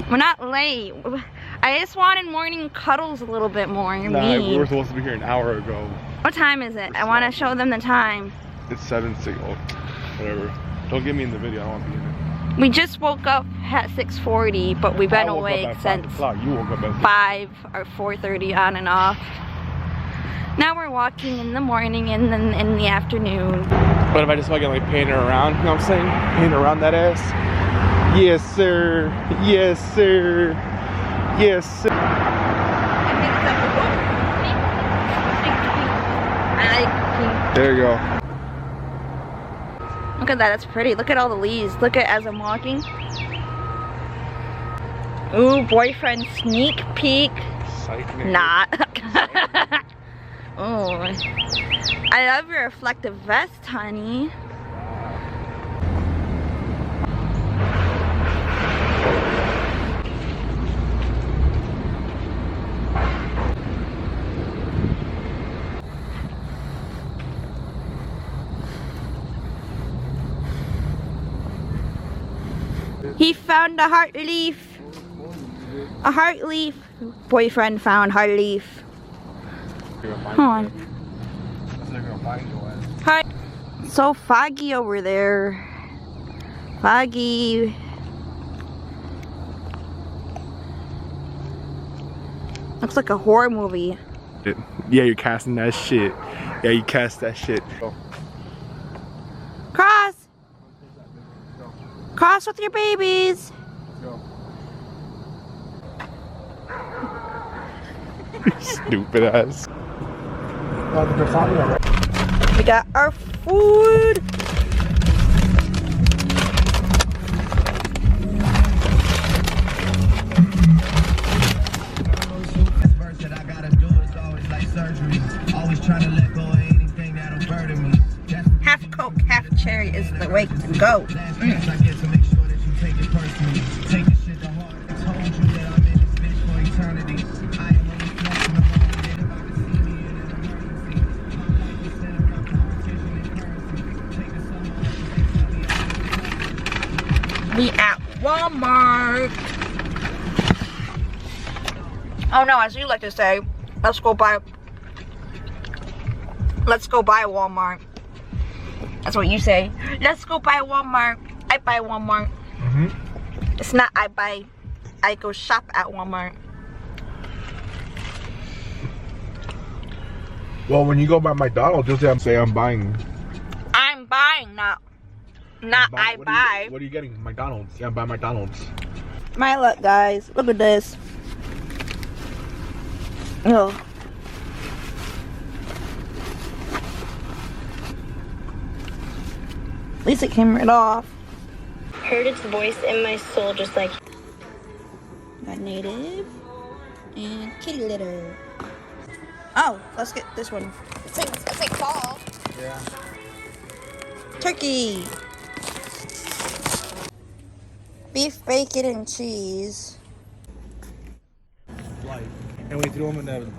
We're not late. I just wanted morning cuddles a little bit more. You're mean. We were supposed to be here an hour ago. What time is it? I want to show them the time. It's 7:06. Oh, whatever. Don't get me in the video. I don't want to be in it. We just woke up at 6:40, but we've been awake since You woke up at 5 or 4:30 on and off. Now we're walking in the morning and then in the afternoon. What if I just fucking like paint her around? You know what I'm saying? Paint around that ass. Yes, sir. Yes, sir. Yes, sir. There you go. Look at that, that's pretty. Look at all the leaves. Look at as I'm walking. Ooh, boyfriend sneak peek. Not. Oh, I love your reflective vest, honey. He found a heart leaf. A heart leaf. Boyfriend found heart leaf. Hold on. Hi. It's so foggy over there. Foggy. Looks like a horror movie. Yeah, you're casting that shit. Yeah, you cast that shit. Cross. Cross with your babies. Stupid ass. We got our food. Half Coke, half cherry is the way to go. We at Walmart. Oh no, as you like to say, let's go buy Walmart. That's what you say. Let's go buy Walmart. I buy Walmart. It's not I go shop at Walmart. Well, when you go by McDonald's, just say I'm buying. I'm buying, not I buy. What are you getting? McDonald's. Yeah, I'm buying McDonald's. My luck, guys. Look at this. Oh. At least it came right off. Heard its voice in my soul, just like. Got native and kitty litter. Oh, let's get this one. It's like fall. Yeah. Turkey. Beef, bacon, and cheese. And we threw them in the